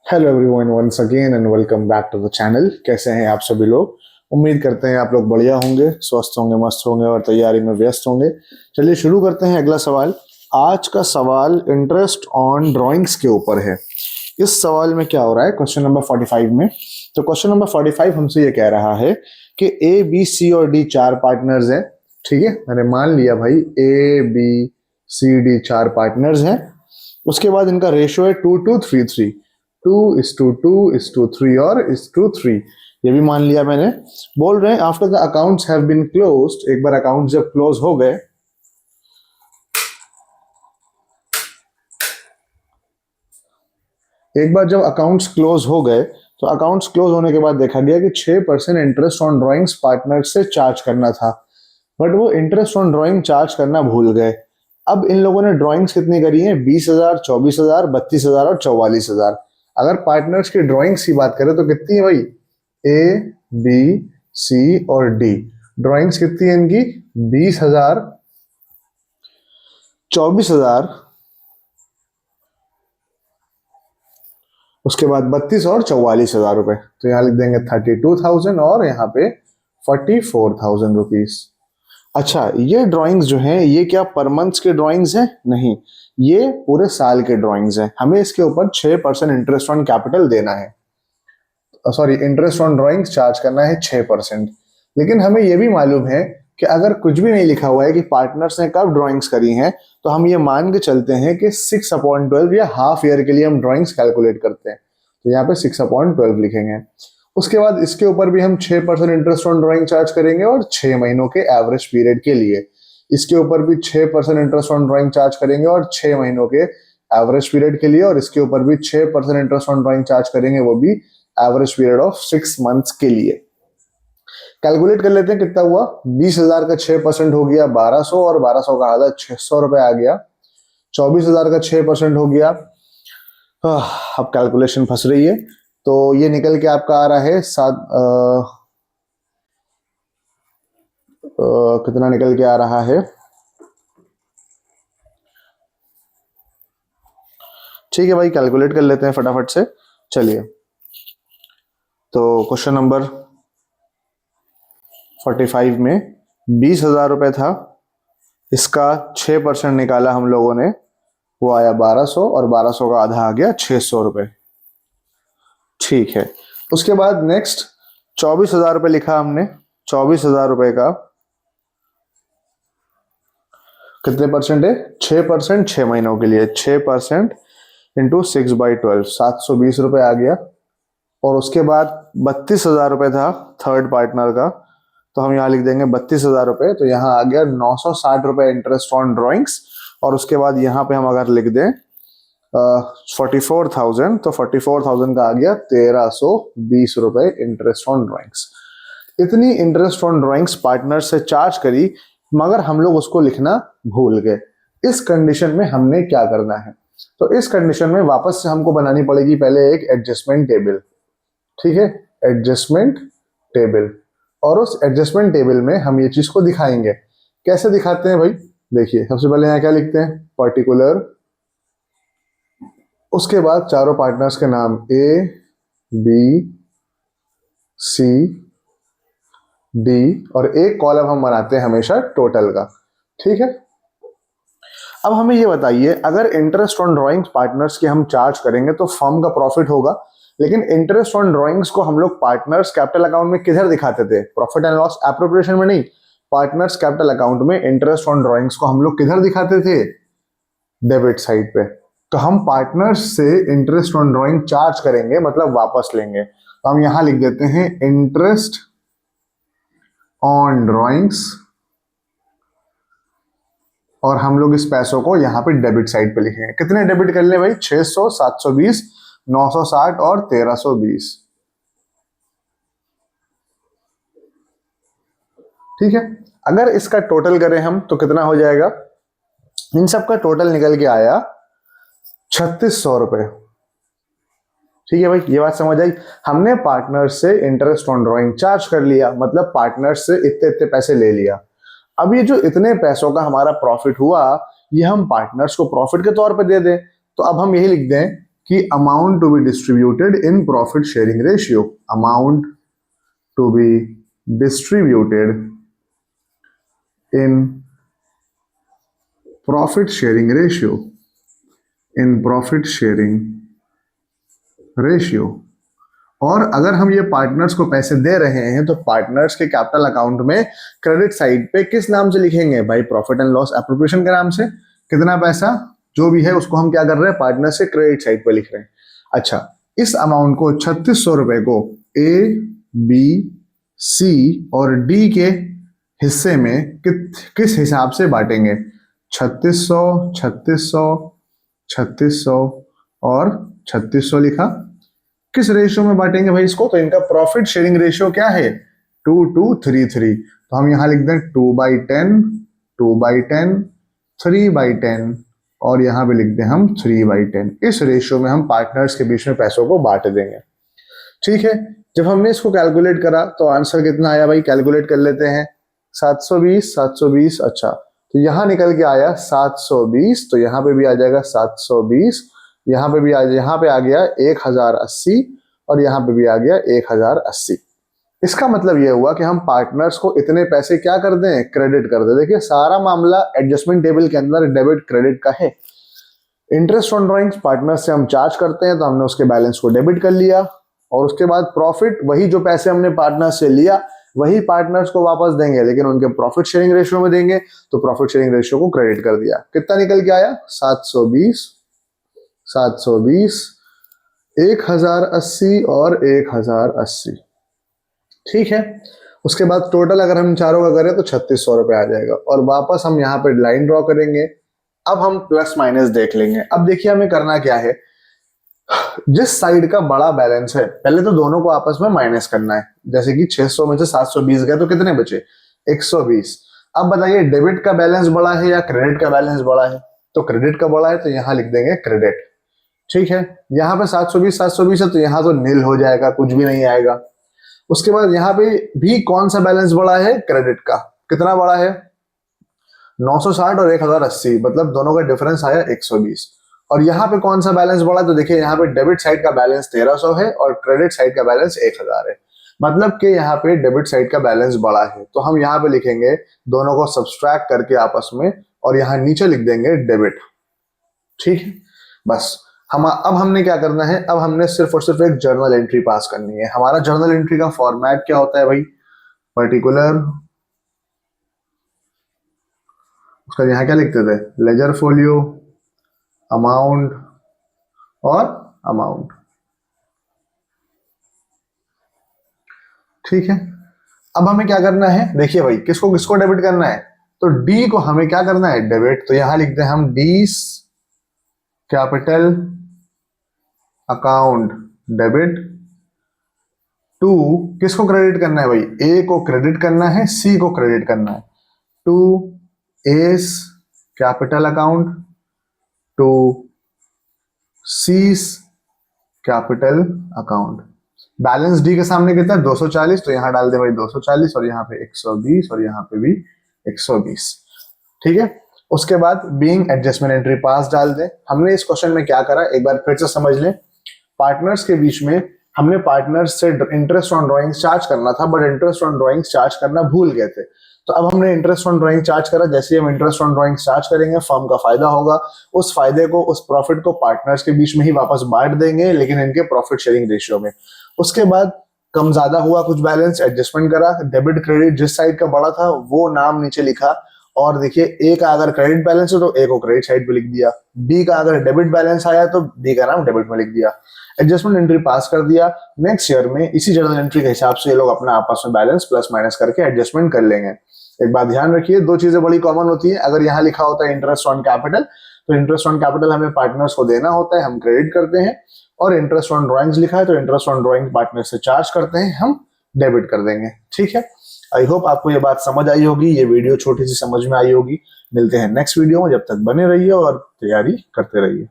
Hello everyone, once again and welcome back to the channel. कैसे हैं आप सभी लोग? उम्मीद करते हैं आप लोग बढ़िया होंगे, स्वस्थ होंगे, मस्त होंगे और तैयारी में व्यस्त होंगे। चलिए शुरू करते हैं अगला सवाल। आज का सवाल इंटरेस्ट ऑन ड्राइंग्स के ऊपर है। इस सवाल में क्या हो रहा है क्वेश्चन नंबर 45 में? तो क्वेश्चन नंबर 45 हमसे ये कह रहा है कि ए बी सी और डी चार पार्टनर्स हैं। ठीक है, मैंने मान लिया भाई ए बी सी डी चार पार्टनर्स हैं। उसके बाद इनका रेशियो है 2:3:3। 2:2:3 और 2:3, ये भी मान लिया मैंने। बोल रहे हैं after the accounts have been closed, एक बार अकाउंट्स जब क्लोज हो गए, एक बार जब अकाउंट्स क्लोज हो गए तो अकाउंट्स क्लोज होने के बाद देखा गया कि 6% इंटरेस्ट ऑन ड्राइंग्स पार्टनर से चार्ज करना था, बट वो इंटरेस्ट ऑन ड्राइंग चार्ज करना भूल गए। अब इन लोगों ने ड्राइंग्स कितनी करी हैं? 20,000, 24,000, 32,000 और 44,000। अगर पार्टनर्स की ड्राइंग्स की बात करें तो कितनी है भाई? ए बी सी और डी ड्राइंग्स कितनी है इनकी? 20,000, 24,000, उसके बाद 32 और 44,000 रुपए। तो यहाँ लिख देंगे 32,000 और यहाँ पे 44,000 रुपीज। अच्छा, ये ड्राइंग्स जो हैं ये क्या पर मंथ के ड्राइंग्स हैं? नहीं, ये पूरे साल के ड्राइंग्स हैं। हमें इसके ऊपर 6% इंटरेस्ट ऑन कैपिटल देना है, sorry interest on drawings charge करना है 6%। लेकिन हमें यह भी मालूम है कि अगर कुछ भी नहीं लिखा हुआ है कि पार्टनर्स ने कब ड्राइंग्स करी हैं, तो हम ये मान के चलते हैं कि 6/12 या हाफ ईयर के लिए हम ड्राइंग्स कैलकुलेट करते हैं। तो यहाँ पे 6/12 लिखेंगे। उसके बाद इसके ऊपर भी हम 6% इंटरेस्ट ऑन ड्राइंग चार्ज करेंगे और 6 महीनों के एवरेज पीरियड के लिए। इसके ऊपर भी 6% इंटरेस्ट ऑन ड्राइंग चार्ज करेंगे और 6 महीनों के एवरेज पीरियड के लिए। और इसके ऊपर भी 6% इंटरेस्ट ऑन ड्राइंग चार्ज करेंगे, वो भी एवरेज पीरियड ऑफ 6 मंथ्स के लिए। कैलकुलेट कर लेते हैं कितना हुआ। 20,000 का 6% हो गया 1200 और 1200 का आधा 600 रुपए आ गया। 24,000 का 6% हो गया। अब कैलकुलेशन फंस रही है, तो ये निकल के आपका आ रहा है कितना निकल के आ रहा है? ठीक है भाई, कैलकुलेट कर लेते हैं फटाफट से। चलिए, तो क्वेश्चन नंबर 45 में 20,000 रुपए था, इसका 6% निकाला हम लोगों ने, वो आया 1200 और 1200 का आधा आ गया 600 रुपए। ठीक है, उसके बाद नेक्स्ट 24,000 रुपए लिखा हमने। 24,000 रुपए का कितने परसेंट है? 6%, 6 महीनों के लिए। 6% इंटू 6/12, 720 रुपए आ गया। और उसके बाद 32,000 रुपए था थर्ड पार्टनर का, तो हम यहाँ लिख देंगे 32,000 रुपए। तो यहाँ आ गया 960 रुपए इंटरेस्ट ऑन ड्राइंग्स। और उसके बाद यहाँ पे हम अगर लिख दें 44,000, तो 44,000 का आ गया 1,320 रुपए इंटरेस्ट ऑन ड्राइंग्स। इतनी इंटरेस्ट ऑन ड्राइंग्स पार्टनर से चार्ज करी, मगर हम लोग उसको लिखना भूल गए। इस कंडीशन में हमने क्या करना है? तो इस कंडीशन में वापस से हमको बनानी पड़ेगी पहले एक एडजस्टमेंट टेबल। ठीक है, एडजस्टमेंट टेबल। और उस एडजस्टमेंट टेबल में हम ये चीज को दिखाएंगे। कैसे दिखाते हैं भाई? देखिए, सबसे पहले यहाँ क्या लिखते हैं? पर्टिकुलर, उसके बाद चारों पार्टनर्स के नाम ए बी सी डी, और एक कॉलम हम बनाते हैं हमेशा टोटल का। ठीक है, अब हमें ये बताइए, अगर इंटरेस्ट ऑन ड्राइंग्स पार्टनर्स की हम चार्ज करेंगे तो फर्म का प्रॉफिट होगा, लेकिन इंटरेस्ट ऑन ड्राइंग्स को हम लोग पार्टनर्स कैपिटल अकाउंट में किधर दिखाते थे? प्रॉफिट एंड लॉस एप्रोप्रिएशन में नहीं, पार्टनर्स कैपिटल अकाउंट में इंटरेस्ट ऑन ड्राइंग्स को हम लोग किधर दिखाते थे? डेबिट साइड पे। तो हम पार्टनर्स से इंटरेस्ट ऑन ड्राइंग चार्ज करेंगे, मतलब वापस लेंगे। तो हम यहां लिख देते हैं इंटरेस्ट ऑन ड्राइंग्स, और हम लोग इस पैसों को यहाँ पे डेबिट साइड पे लिखेंगे। कितने डेबिट कर ले भाई? 600, 720, 960 और 1,320। ठीक है, अगर इसका टोटल करें हम तो कितना हो जाएगा? इन सब का टोटल निकल के आया 3,600 रुपए। ठीक है भाई, ये बात समझ आई। हमने पार्टनर से इंटरेस्ट ऑन ड्राइंग चार्ज कर लिया, मतलब पार्टनर से इतने इतने पैसे ले लिया। अब ये जो इतने पैसों का हमारा प्रॉफिट हुआ, ये हम पार्टनर्स को प्रॉफिट के तौर पे दे दें। तो अब हम यही लिख दें कि amount to be distributed in profit sharing ratio, amount to be distributed in profit sharing ratio, in profit sharing ratio. और अगर हम ये पार्टनर्स को पैसे दे रहे हैं तो पार्टनर्स के कैपिटल अकाउंट में क्रेडिट साइड पे किस नाम से लिखेंगे भाई? प्रॉफिट एंड लॉस एप्रोप्रिएशन के नाम से। कितना पैसा जो भी है उसको हम क्या कर रहे हैं? पार्टनर से क्रेडिट साइड पे लिख रहे हैं। अच्छा, इस अमाउंट को 3600 रुपए को ए, बी, सी और डी के हिस्से में किस हिसाब से बांटेंगे? 3600, 3600, 3600 और 3600 लिखा। किस रेशियो में बांटेंगे भाई इसको? तो इनका प्रॉफिट शेयरिंग रेशियो क्या है? 2:3:3। तो हम यहां लिख दें 2/10, 2/10, 3/10 और यहां पे लिख दें हम 3/10। इस रेशियो में हम पार्टनर्स के बीच में पैसों को बांट देंगे। ठीक है, जब हमने इसको कैलकुलेट करा तो आंसर कितना आया भाई? कैलकुलेट कर लेते हैं। 720, 720। अच्छा, तो यहां निकल के आया 720, तो यहां पे भी आ जाएगा 720, यहां पे भी यहां पे आ गया 1080 और यहां पे भी आ गया 1080। इसका मतलब यह हुआ कि हम पार्टनर्स को इतने पैसे क्या कर दें? क्रेडिट कर दें। देखिए सारा मामला एडजस्टमेंट टेबल के अंदर डेबिट क्रेडिट का है। इंटरेस्ट ऑन ड्रॉइंग्स पार्टनर्स से हम चार्ज करते हैं तो हमने उसके बैलेंस को डेबिट कर लिया और उसके बाद प्रॉफिट, वही जो पैसे हमने पार्टनर से लिया वही पार्टनर्स को वापस देंगे, लेकिन उनके प्रॉफिट शेयरिंग रेशियो में देंगे, तो प्रॉफिट शेयरिंग रेशियो को क्रेडिट कर दिया। कितना निकल के आया? 720, 720, 1080 और 1080। ठीक है, उसके बाद टोटल अगर हम चारों का करें तो 3600 रुपए आ जाएगा और वापस हम यहाँ पे लाइन ड्रॉ करेंगे। अब हम प्लस माइनस देख लेंगे। अब देखिए हमें करना क्या है, जिस साइड का बड़ा बैलेंस है पहले तो दोनों को आपस में माइनस करना है। जैसे कि 600 में से 720 गए तो कितने बचे? 120। अब बताइए डेबिट का बैलेंस बड़ा है या क्रेडिट का बैलेंस बड़ा है? तो क्रेडिट का बड़ा है तो यहां लिख देंगे क्रेडिट। ठीक है, यहाँ पे 720 720 है तो यहाँ तो नील हो जाएगा, कुछ भी नहीं आएगा। उसके बाद यहाँ पे भी कौन सा बैलेंस बड़ा है? क्रेडिट का। कितना बड़ा है? 960 और 1080, मतलब दोनों का डिफरेंस आया 120। और यहाँ पे कौन सा बैलेंस बढ़ा? तो देखिए यहाँ पे डेबिट साइड का बैलेंस 1300 है और क्रेडिट साइड का बैलेंस 1000 है, मतलब कि यहाँ पे डेबिट साइड का बैलेंस बड़ा है। तो हम यहाँ पे लिखेंगे दोनों को सब्सट्रैक्ट करके आपस में और यहाँ नीचे लिख देंगे डेबिट। ठीक है, बस हम अब हमने क्या करना है? अब हमने सिर्फ और सिर्फ एक जर्नल एंट्री पास करनी है। हमारा जर्नल एंट्री का फॉर्मेट क्या होता है भाई? पर्टिकुलर, उसका यहाँ क्या लिखते थे? लेजर फोलियो, अमाउंट और अमाउंट। ठीक है, अब हमें क्या करना है? देखिए भाई किसको किसको डेबिट करना है? तो डी को हमें क्या करना है? डेबिट। तो यहां लिखते हैं हम D capital account debit to, किसको क्रेडिट करना है भाई? ए को क्रेडिट करना है, सी को क्रेडिट करना है। To S capital account to C's capital account. Balance D के सामने कितना है? 240, तो यहां डाल दे भाई 240 और यहाँ पे 120 और यहाँ पे भी 120। ठीक है, उसके बाद बीइंग एडजस्टमेंट एंट्री पास डाल दे। हमने इस क्वेश्चन में क्या करा एक बार फिर से समझ लें। पार्टनर्स के बीच में हमने पार्टनर्स से इंटरेस्ट ऑन ड्रॉइंग चार्ज करना था, but interest on drawing charge करना भूल गए थे। तो अब हमने इंटरेस्ट ऑन ड्रॉइंग चार्ज करा। जैसे हम इंटरेस्ट ऑन ड्रॉइंग चार्ज करेंगे फर्म का फायदा होगा, उस फायदे को, उस प्रॉफिट को पार्टनर्स के बीच में ही वापस बांट देंगे, लेकिन इनके प्रॉफिट शेयरिंग रेशियो में। उसके बाद कम ज्यादा हुआ कुछ बैलेंस, एडजस्टमेंट करा, डेबिट क्रेडिट जिस साइड का बड़ा था वो नाम नीचे लिखा और देखिए ए का अगर क्रेडिट बैलेंस है तो ए को क्रेडिट साइड पे लिख दिया, डी का अगर डेबिट बैलेंस आया तो डी का नाम डेबिट में लिख दिया, एडजस्टमेंट एंट्री पास कर दिया। नेक्स्ट ईयर में इसी जर्नल एंट्री के हिसाब से ये लोग अपना आपस में बैलेंस प्लस माइनस करके एडजस्टमेंट कर लेंगे। एक बात ध्यान रखिए, दो चीजें बड़ी कॉमन होती है। अगर यहाँ लिखा होता है इंटरेस्ट ऑन कैपिटल, तो इंटरेस्ट ऑन कैपिटल हमें पार्टनर्स को देना होता है, हम क्रेडिट करते हैं, और इंटरेस्ट ऑन ड्रॉइंग्स लिखा है तो इंटरेस्ट ऑन ड्रॉइंग पार्टनर से चार्ज करते हैं, हम डेबिट कर देंगे। ठीक है, आई होप आपको ये बात समझ आई होगी, ये वीडियो छोटी सी समझ में आई होगी। मिलते हैं नेक्स्ट वीडियो में, जब तक बने रहिए और तैयारी करते रहिए।